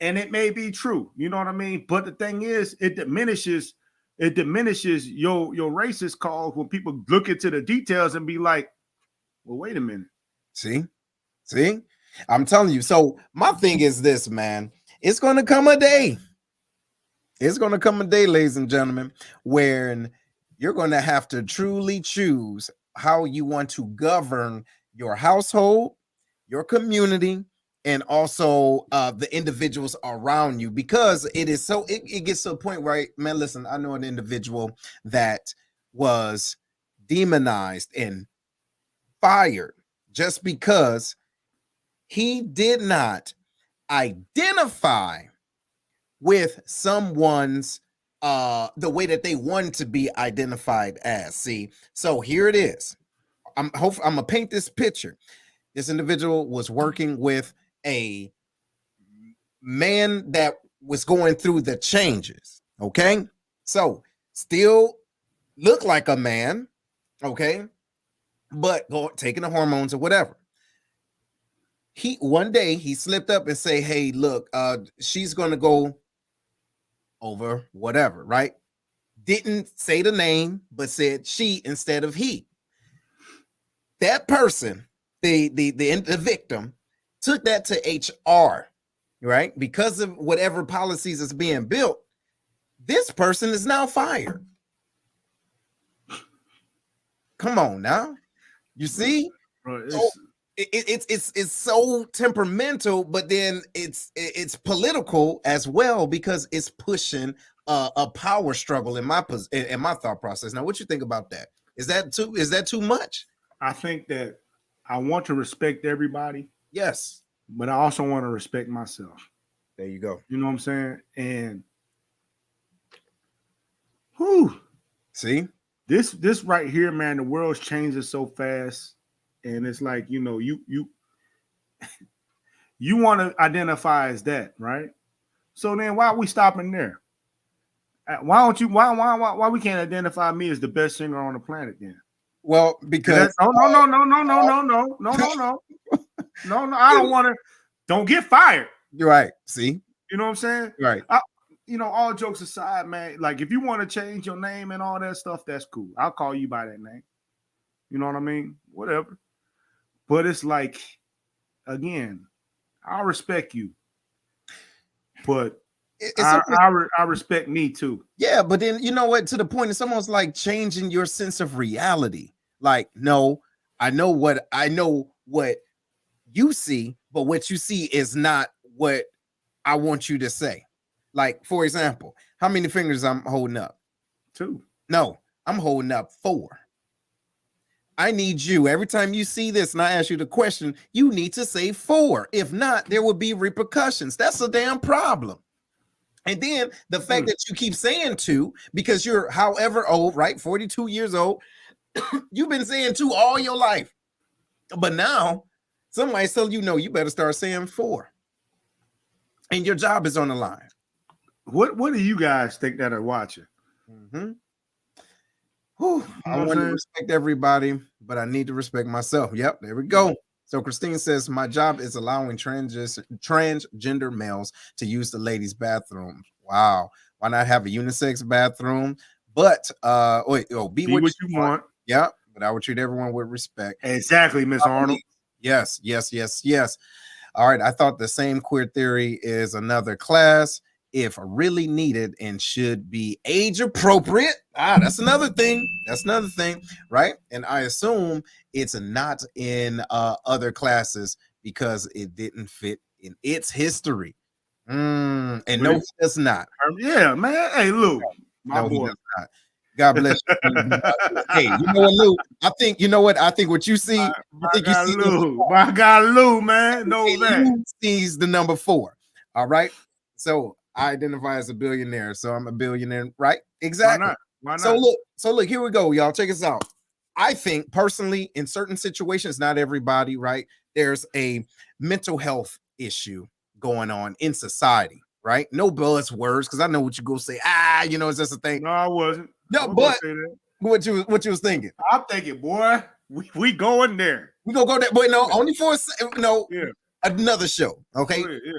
And it may be true. You know what I mean? But the thing is, it diminishes your racist cause when people look into the details and be like, well, wait a minute. See? I'm telling you. So my thing is this, man. It's going to come a day. It's going to come a day, ladies and gentlemen, where you're going to have to truly choose how you want to govern your household, your community, and also the individuals around you, because it gets to a point where, man, listen, I know an individual that was demonized and fired just because he did not identify with someone's the way that they want to be identified as. See, so here it is. I'm gonna paint this picture. This individual was working with a man that was going through the changes. Okay, so still look like a man, okay, but taking the hormones or whatever. One day he slipped up and say, hey, look, she's gonna go over whatever, right? Didn't say the name, but said she instead of he. That person, the victim, took that to HR, right? Because of whatever policies is being built, this person is now fired. Come on now. You see? It's so temperamental, but then it's political as well, because it's pushing a power struggle in my thought process. Now, what you think about that? Is that too much? I think that I want to respect everybody. Yes, but I also want to respect myself. There you go. You know what I'm saying? And whew, see this right here, man. The world's changing so fast. And it's like, you know, you want to identify as that, right? So then why are we stopping there? Why we can't identify me as the best singer on the planet then? Well, because no, I don't want to. Don't get fired. You're right. See? You know what I'm saying? Right. All jokes aside, man, like if you want to change your name and all that stuff, that's cool. I'll call you by that name. You know what I mean? Whatever. But it's like, again, I respect you, but I respect me too. Yeah, but then you know what? To the point, it's almost like changing your sense of reality. Like, no, I know what you see, but what you see is not what I want you to say. Like, for example, how many fingers I'm holding up? 2. No, I'm holding up 4. I need you, every time you see this and I ask you the question, you need to say 4. If not, there will be repercussions. That's a damn problem. And then the fact that you keep saying 2, because you're however old, right? 42 years old. You've been saying 2 all your life. But now somebody's telling you, no, you better start saying 4. And your job is on the line. What do you guys think that are watching? Mm-hmm. I want to respect everybody, but I need to respect myself. Yep, there we go. So Christine says, my job is allowing transgender males to use the ladies' bathroom. Wow. Why not have a unisex bathroom? But be what you want. Yeah, but I would treat everyone with respect. Exactly, Miss Arnold. Yes. All right, I thought the same queer theory is another class if really needed and should be age appropriate. That's another thing. Right? And I assume it's not in other classes because it didn't fit in its history. And no, it's not. Yeah, man. Hey, Lou, my boy. He does not. God bless you. Hey, you know what, Lou? I think what you see. My guy Lou, man. No, Lou sees the number 4. All right. So I identify as a billionaire. So I'm a billionaire, right? Exactly. Why not? So look, here we go, y'all. Check us out. I think personally, in certain situations, not everybody, right? There's a mental health issue going on in society, right? No buzzwords, because I know what you go say. It's just a thing. No, I wasn't. No, but what you was thinking? I'm thinking, boy, we going there. We gonna go there, but no, only for another show. Okay. Yeah.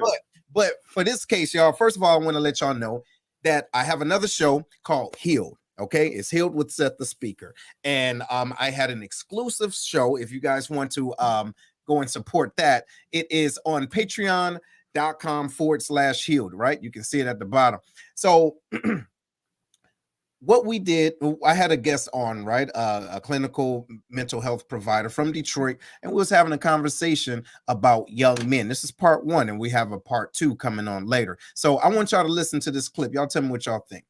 But for this case, y'all, first of all, I want to let y'all know that I have another show called Healed. Okay, it's Healed with Seth the Speaker. And I had an exclusive show. If you guys want to go and support that, it is on patreon.com/healed, right? You can see it at the bottom. So what we did, I had a guest on, right? A clinical mental health provider from Detroit, and we was having a conversation about young men. This is part 1, and we have a part 2 coming on later. So I want y'all to listen to this clip. Y'all tell me what y'all think.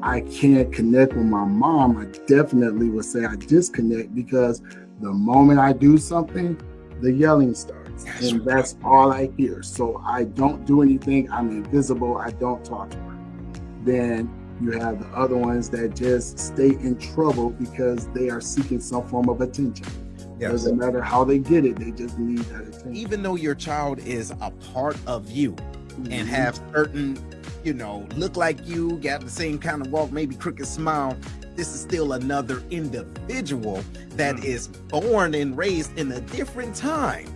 I can't connect with my mom. I definitely would say I disconnect because the moment I do something, the yelling starts. And that's all I hear. So I don't do anything. I'm invisible. I don't talk to her. Then you have the other ones that just stay in trouble because they are seeking some form of attention. Yes. Doesn't matter how they get it. They just need that attention. Even though your child is a part of you and have certain, look like you, got the same kind of walk, maybe crooked smile, this is still another individual that is born and raised in a different time.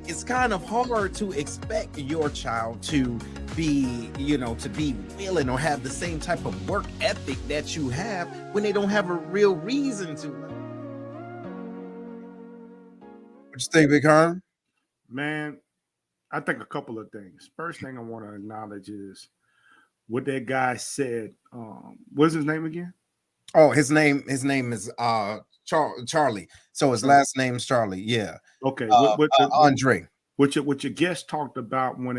It's kind of hard to expect your child to be, to be willing or have the same type of work ethic that you have when they don't have a real reason to. What you think, Big Harm? Man, I think a couple of things. First thing I want to acknowledge is what that guy said. What's his name again? Oh, his name is Charlie. So his last name is Charlie. Yeah. Okay. Andre. What your guest talked about when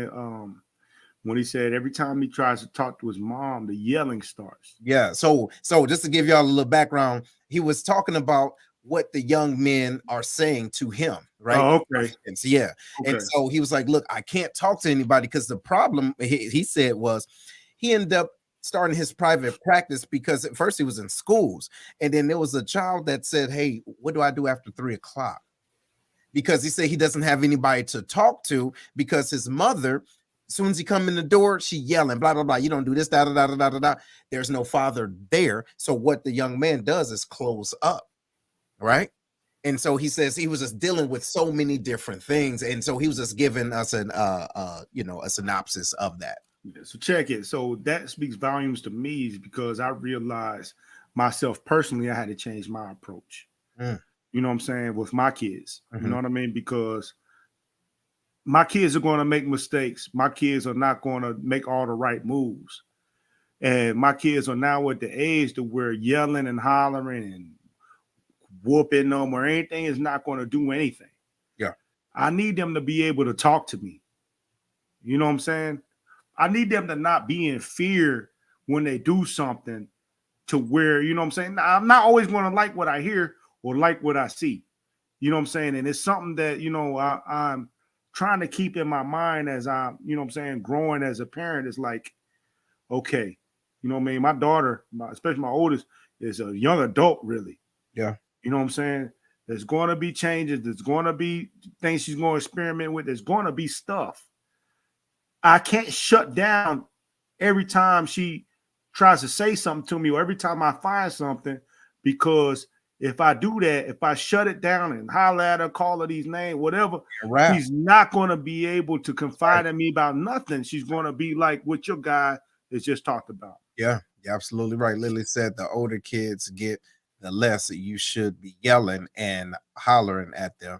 he said every time he tries to talk to his mom, the yelling starts. Yeah. So just to give y'all a little background, he was talking about what the young men are saying to him, right? Oh, okay. Yeah. Okay. And so he was like, look, I can't talk to anybody because the problem he said was he ended up starting his private practice because at first he was in schools, and then there was a child that said, hey, what do I do after 3:00? Because he said he doesn't have anybody to talk to because his mother, as soon as he come in the door, she yelling, blah, blah, blah. You don't do this, da, da, da, da, da, da. There's no father there. So what the young man does is close up, right? And so he says he was just dealing with so many different things. And so he was just giving us a synopsis of that. Yeah, so check it. So that speaks volumes to me because I realized myself personally, I had to change my approach. You know what I'm saying? With my kids, you know what I mean? Because my kids are going to make mistakes. My kids are not going to make all the right moves. And my kids are now at the age to where yelling and hollering and whooping them or anything is not going to do anything. Yeah. I need them to be able to talk to me. You know what I'm saying? I need them to not be in fear when they do something to where, you know what I'm saying? I'm not always going to like what I hear or like what I see. You know what I'm saying? And it's something that, I'm trying to keep in my mind as I'm, you know what I'm saying, growing as a parent. Is like, okay, you know what I mean? My daughter, especially my oldest, is a young adult, really. Yeah. You know what I'm saying? There's going to be changes. There's going to be things she's going to experiment with. There's going to be stuff. I can't shut down every time she tries to say something to me or every time I find something, because if I do that, if I shut it down and holler at her, call her these names, whatever, she's not going to be able to confide in me about nothing. She's going to be like what your guy is just talked about. Yeah, you're absolutely right. Lily said the older kids get, the less you should be yelling and hollering at them.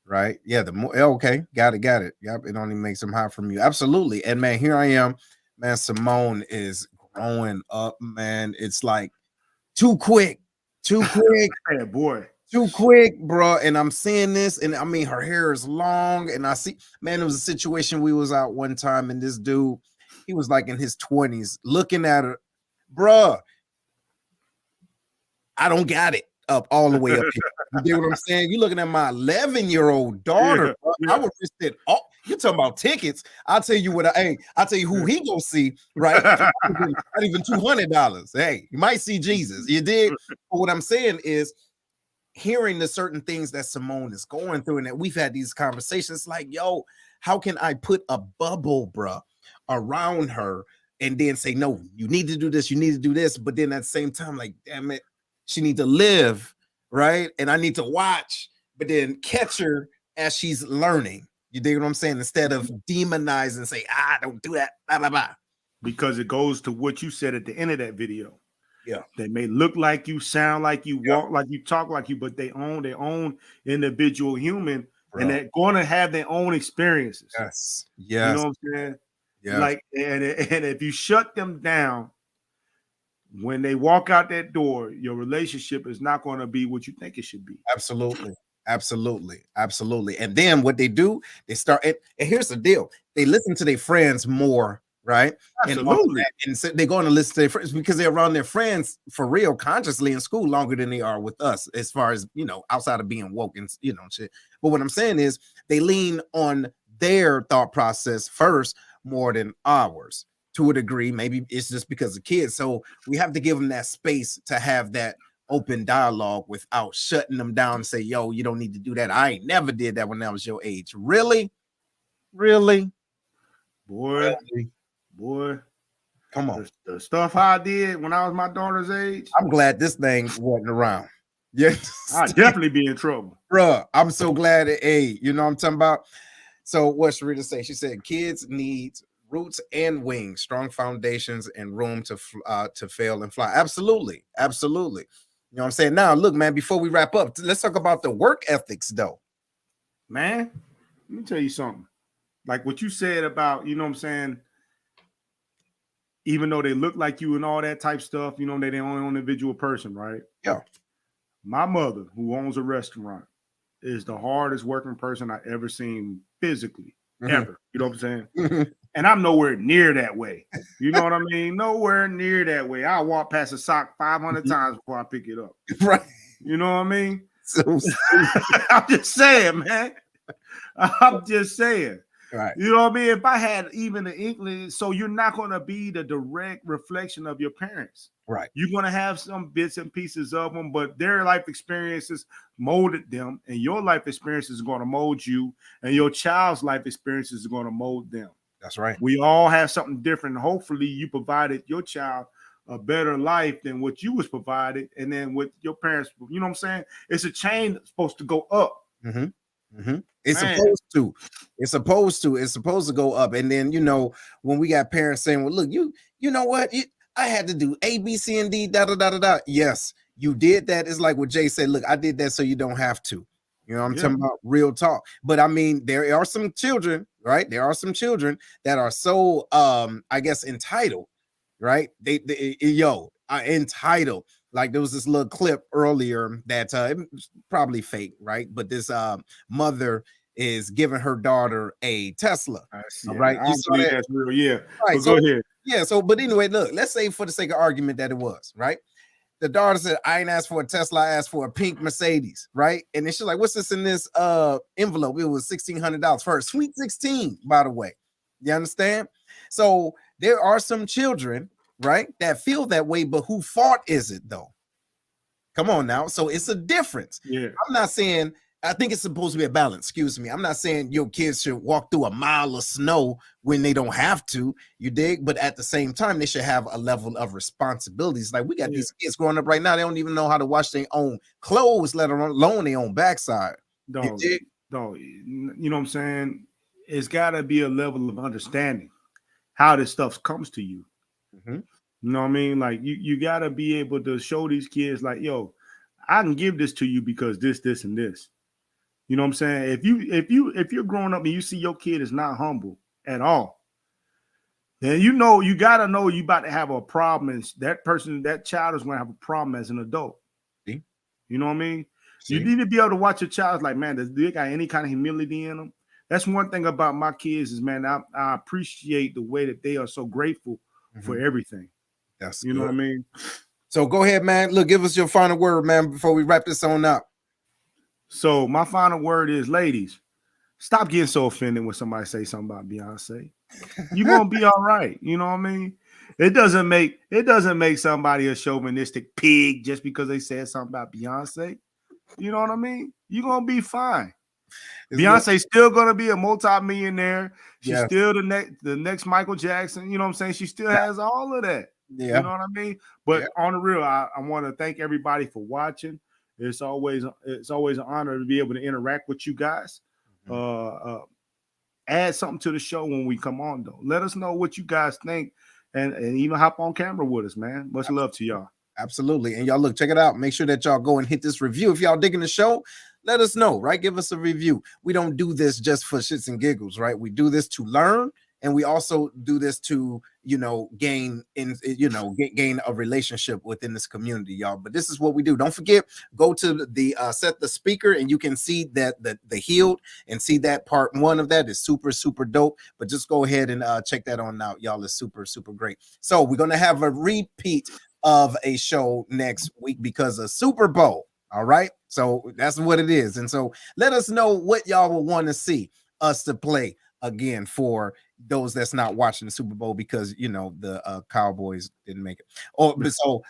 Right? Yeah, the more okay, got it. Yep, it only makes them hot from you. Absolutely. And man, here I am, man. Simone is growing up, man. It's like too quick, Hey, boy, too quick, bro. And I'm seeing this, and I mean, her hair is long, and I see, man, it was a situation. We was out one time, and this dude, he was like in his 20s, looking at her, bruh. I don't got it up all the way up here. You get what I'm saying? You looking at my 11-year-old daughter. I was just said, oh, you talking about tickets? I'll tell you what. I'll tell you who he gonna see. Right? Not even $200. Hey, you might see Jesus. You did. But what I'm saying is, hearing the certain things that Simone is going through, and that we've had these conversations, like, yo, how can I put a bubble, bruh, around her, and then say, no, you need to do this, you need to do this, but then at the same time, like, damn it, she need to live, right? And I need to watch, but then catch her as she's learning. You dig what I'm saying? Instead of demonizing and say, don't do that, blah, blah, blah. Because it goes to what you said at the end of that video. Yeah. They may look like you, sound like you, walk like you, talk like you, but they own their own individual human, and they're going to have their own experiences. Yes. You know what I'm saying? Yeah. Like, and if you shut them down, when they walk out that door, your relationship is not going to be what you think it should be. Absolutely. And then what they do, they start, and here's the deal. They listen to their friends more, right? Absolutely. And so they're going to listen to their friends because they're around their friends for real, consciously in school longer than they are with us, as far as, outside of being woke and, shit. But what I'm saying is they lean on their thought process first more than ours. To a degree, maybe it's just because of kids. So we have to give them that space to have that open dialogue without shutting them down and say, yo, you don't need to do that. I ain't never did that when I was your age. Really? Boy, come on. The stuff I did when I was my daughter's age, I'm glad this thing wasn't around. Yeah, I'd definitely be in trouble. Bruh, I'm so glad that, you know what I'm talking about? So what Sharita say? She said kids need roots and wings, strong foundations, and room to fail and fly. Absolutely. You know what I'm saying? Now, look, man, before we wrap up, let's talk about the work ethics, though. Man, let me tell you something. Like what you said about, you know what I'm saying, even though they look like you and all that type stuff, they're their own individual person, right? Yeah. My mother, who owns a restaurant, is the hardest working person I ever seen physically, ever. You know what I'm saying? And I'm nowhere near that way. You know what I mean? Nowhere near that way. I walk past a sock 500 times before I pick it up. Right. You know what I mean? So I'm just saying, man. I'm just saying. Right. You know what I mean? If I had even the inkling, so you're not going to be the direct reflection of your parents. Right. You're going to have some bits and pieces of them, but their life experiences molded them, and your life experiences are going to mold you, and your child's life experiences are going to mold them. That's right. We all have something different. Hopefully you provided your child a better life than what you was provided. And then with your parents, you know what I'm saying? It's a chain that's supposed to go up. It's supposed to go up. And then, when we got parents saying, well, look, you know what? I had to do A, B, C, and D, da, da, da, da, da. Yes, you did that. It's like what Jay said, look, I did that so you don't have to. You know what I'm talking about? Real talk. But I mean, there are some children, right? There are some children that are so, I guess, entitled, right? They entitled. Like there was this little clip earlier that it was probably fake, right? But this mother is giving her daughter a Tesla. Right? You saw that? That's real, yeah. Right. So, go ahead. Yeah. So, but anyway, look, let's say for the sake of argument that it was, right? The daughter said, I ain't asked for a Tesla, I asked for a pink Mercedes, right? And then she's like, what's this in this envelope? It was $1,600 for her. Sweet 16, by the way. You understand? So there are some children, right, that feel that way, but whose fault is it though? Come on now. So it's a difference. Yeah. I'm not saying, I think it's supposed to be a balance. Excuse me. I'm not saying your kids should walk through a mile of snow when they don't have to, you dig? But at the same time, they should have a level of responsibilities. Like we got these kids growing up right now. They don't even know how to wash their own clothes, let alone their own backside. Dog, you know what I'm saying? It's got to be a level of understanding how this stuff comes to you. You know what I mean? Like you gotta be able to show these kids, like, yo, I can give this to you because this, and this. You know what I'm saying? If you're growing up and you see your kid is not humble at all, then you gotta know you about to have a problem, and that child is gonna have a problem as an adult. See? You know what I mean? See? You need to be able to watch your child like, man, does they got any kind of humility in them? That's one thing about my kids is, man, I appreciate the way that they are so grateful for everything. That's you know what I mean? So go ahead, man. Look, give us your final word, man, before we wrap this on up. So my final word is, ladies, stop getting so offended when somebody say something about Beyonce. You're gonna be all right. You know what I mean? It doesn't make somebody a chauvinistic pig just because they said something about Beyonce. You know what I mean? You're gonna be fine. Beyonce's still gonna be a multi-millionaire. She's still the next Michael Jackson. You know what I'm saying? She still has all of that. Yeah. You know what I mean? But on the real, I want to thank everybody for watching. It's always an honor to be able to interact with you guys. Add something to the show when we come on, though. Let us know what you guys think, and even hop on camera with us, man. Much love to y'all. Absolutely. And y'all, look, check it out. Make sure that y'all go and hit this review. If y'all digging the show, let us know, right? Give us a review. We don't do this just for shits and giggles, right? We do this to learn, and we also do this to, gain a relationship within this community, y'all. But this is what we do. Don't forget, go to the set the speaker, and you can see that the healed, and see that part 1 of that is super, super dope. But just go ahead and check that on out, y'all. It's super, super great. So we're gonna have a repeat of a show next week because of Super Bowl. All right, so that's what it is. And so let us know what y'all will want to see us to play again for those that's not watching the Super Bowl because the Cowboys didn't make it.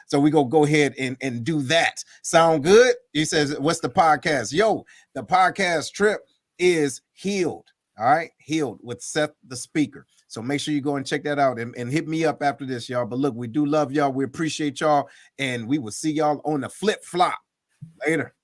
So we go ahead and do that. Sound good? He says, what's the podcast? Yo, the podcast trip is Healed. All right, Healed with Seth the Speaker. So make sure you go and check that out and hit me up after this, y'all. But look, we do love y'all. We appreciate y'all, and we will see y'all on the flip flop later.